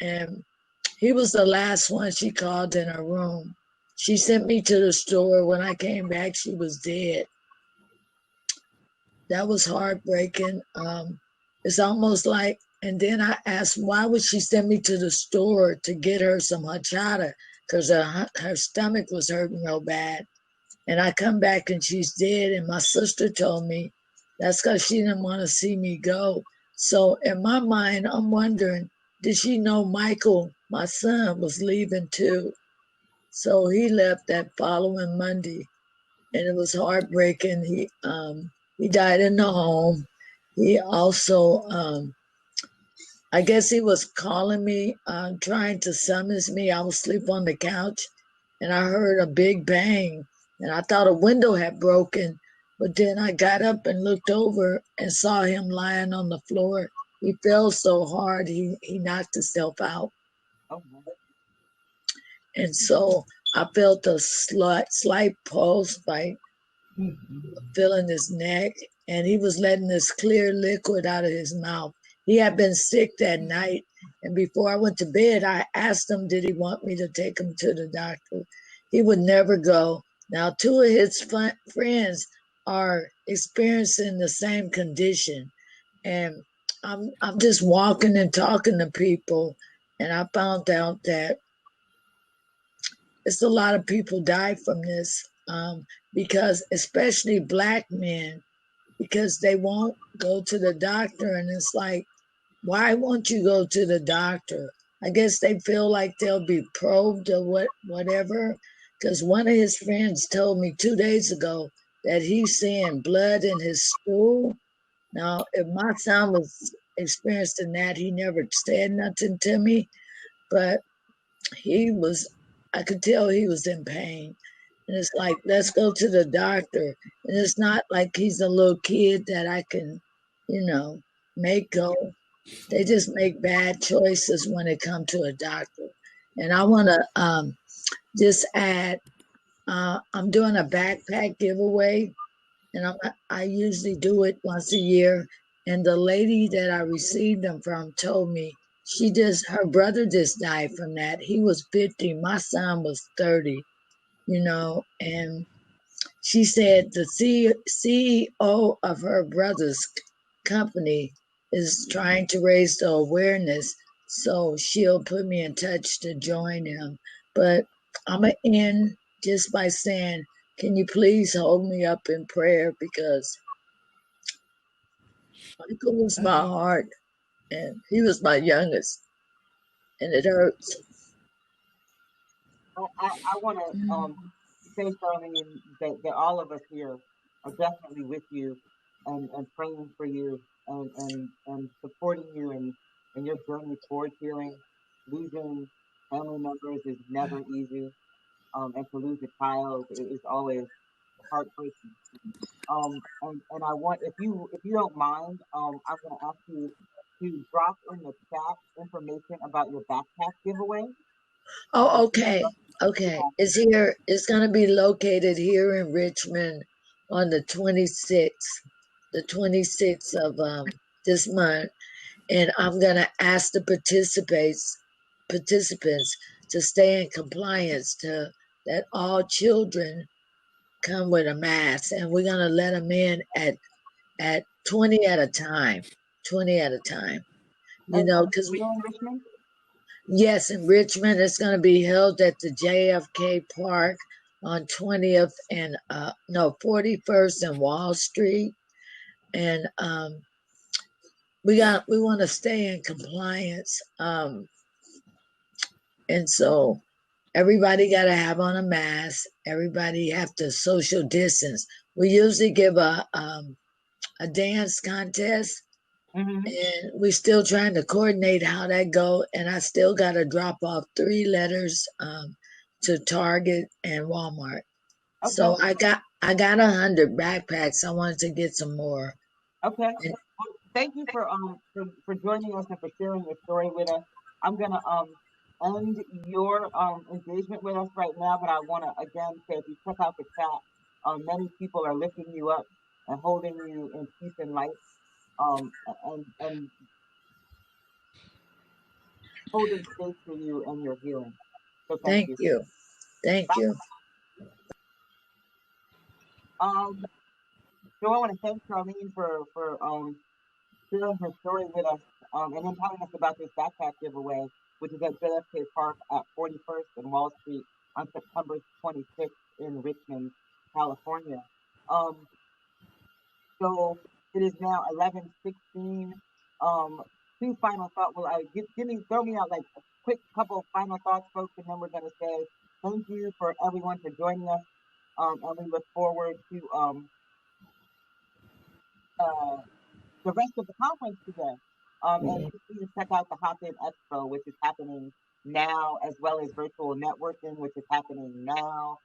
And he was the last one she called in her room. She sent me to the store. When I came back, she was dead. That was heartbreaking. It's almost like, and then I asked, why would she send me to the store to get her some horchata? Because her stomach was hurting real bad. And I come back and she's dead. And my sister told me that's because she didn't want to see me go. So in my mind, I'm wondering, did she know Michael, my son, was leaving too? So he left that following Monday, and it was heartbreaking. He died in the home. He also, I guess he was calling me, trying to summons me. I was asleep on the couch, and I heard a big bang, and I thought a window had broken. But then I got up and looked over and saw him lying on the floor. He fell so hard he knocked himself out. Oh, And so I felt a slight pulse, like feeling his neck, and he was letting this clear liquid out of his mouth. He had been sick that night, and before I went to bed, I asked him, did he want me to take him to the doctor? He would never go. Now, two of his friends are experiencing the same condition, and I'm just walking and talking to people, and I found out that it's a lot of people die from this, because especially Black men, because they won't go to the doctor. And it's like, why won't you go to the doctor? I guess they feel like they'll be probed or whatever. Because one of his friends told me 2 days ago that he's seeing blood in his stool. Now, if my son was experiencing that, he never said nothing to me, but I could tell he was in pain. And it's like, let's go to the doctor. And it's not like he's a little kid that I can, make go. They just make bad choices when it comes to a doctor. And I want to just add, I'm doing a backpack giveaway, and I usually do it once a year. And the lady that I received them from told me her brother just died from that. He was 50. My son was 30, and she said the CEO of her brother's company is trying to raise the awareness, so she'll put me in touch to join him. But I'm going to end just by saying, can you please hold me up in prayer, because Michael was my heart, and he was my youngest, and it hurts. I want to say, Charlene, that all of us here are definitely with you and praying for you and supporting you in your journey towards healing. Losing family members is never easy, and to lose a child is always heartbreaking. And I want, if you don't mind, I'm going to ask you to drop in the chat information about your backpack giveaway. Oh, okay. Okay. Yeah. It's going to be located here in Richmond on the 26th of this month. And I'm going to ask the participants to stay in compliance, to that all children come with a mask, and we're going to let them in at 20 at a time. 20 at a time. And Because where in Richmond? yes, in Richmond, it's going to be held at the JFK Park on 20th and 41st and Wall Street. And we want to stay in compliance. And so everybody got to have on a mask. Everybody have to social distance. We usually give a dance contest, Mm-hmm. and we're still trying to coordinate how that go. And I still got to drop off 3 letters to Target and Walmart. Okay. So I got 100 backpacks. I wanted to get some more. Okay. And, Well, thank you for joining us and for sharing your story with us. I'm gonna end your engagement with us right now, but I want to again say, if you check out the chat, many people are lifting you up and holding you in peace and light. And holding space for you and your healing. So thank Thank you. you. Thank you. So I want to thank Charlene for sharing her story with us, and then telling us about this backpack giveaway, which is at JFK Park at 41st and Wall Street on September 26th in Richmond, California. So it is now 11:16. Two final thoughts. Well, throw me out like a quick couple of final thoughts, folks, and then we're gonna say thank you for everyone for joining us. And we look forward to the rest of the conference today. And please check out the Hop In Expo, which is happening now, as well as virtual networking, which is happening now.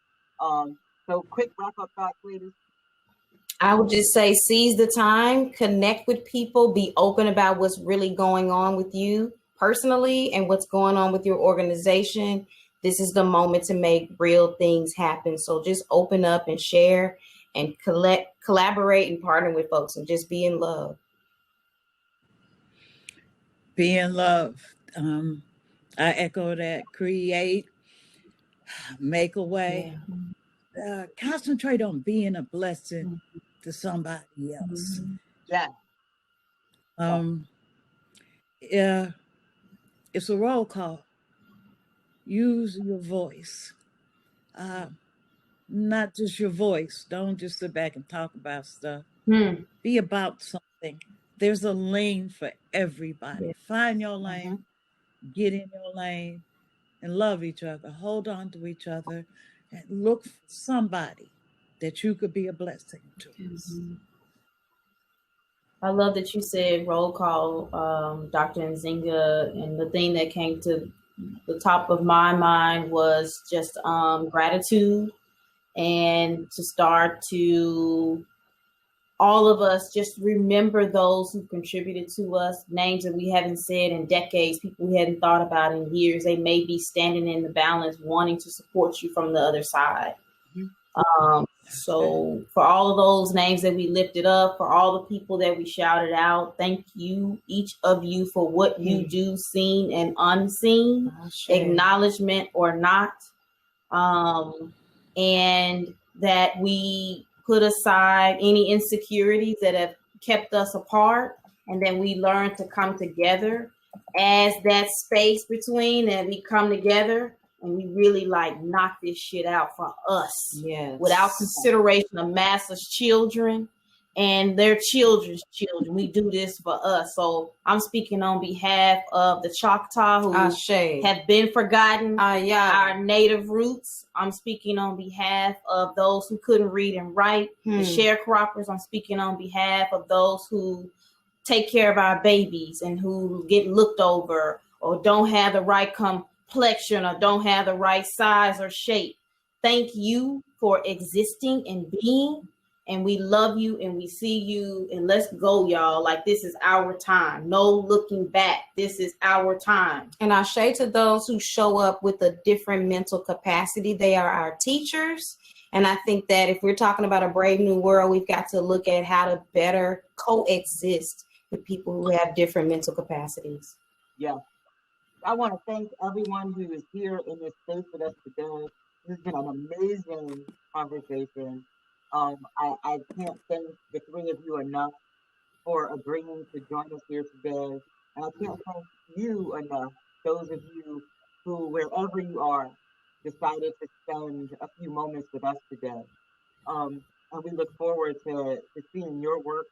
So quick wrap up thoughts, ladies. I would just say seize the time, connect with people, be open about what's really going on with you personally and what's going on with your organization. This is the moment to make real things happen. So just open up and share and collaborate and partner with folks and just be in love. Be in love. I echo that. Create, make a way. Yeah. Concentrate on being a blessing to somebody else. Yeah. Yeah. It's a roll call. Use your voice. Not just your voice. Don't just sit back and talk about stuff. Be about something. There's a lane for everybody. Find your lane, get in your lane, and love each other. Hold on to each other and look for somebody that you could be a blessing to. I love that you said roll call, Dr. Nzinga, and the thing that came to the top of my mind was just gratitude, and to start to all of us just remember those who contributed to us, names that we haven't said in decades, people we hadn't thought about in years. They may be standing in the balance, wanting to support you from the other side. So for all of those names that we lifted up, for all the people that we shouted out, thank you, each of you, for what you do, seen and unseen, acknowledgement or not. And that we put aside any insecurities that have kept us apart, and then we learn to come together as that space between, and we come together and we really like knock this shit out for us, without consideration of master's children and their children's children. We do this for us. So I'm speaking on behalf of the Choctaw who have been forgotten, our native roots. I'm speaking on behalf of those who couldn't read and write, the sharecroppers. I'm speaking on behalf of those who take care of our babies and who get looked over or don't have the right complexion or don't have the right size or shape. Thank you for existing and being. And we love you and we see you, and let's go, y'all. Like, this is our time. No looking back. This is our time. And I say to those who show up with a different mental capacity, they are our teachers. And I think that if we're talking about a brave new world, we've got to look at how to better coexist with people who have different mental capacities. Yeah. I want to thank everyone who is here in this space with us today. This has been an amazing conversation. I can't thank the three of you enough for agreeing to join us here today. And I can't thank you enough, those of you who, wherever you are, decided to spend a few moments with us today. And we look forward to seeing your work.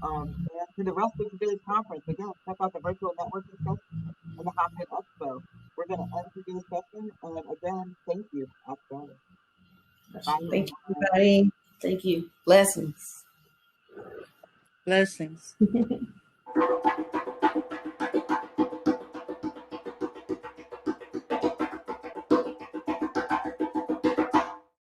And to the rest of today's conference, again, check out the virtual networking session and the Hop In Expo. We're going to end today's session. And again, thank you. Outstanding. Thank you, everybody. Thank you. Blessings. Blessings.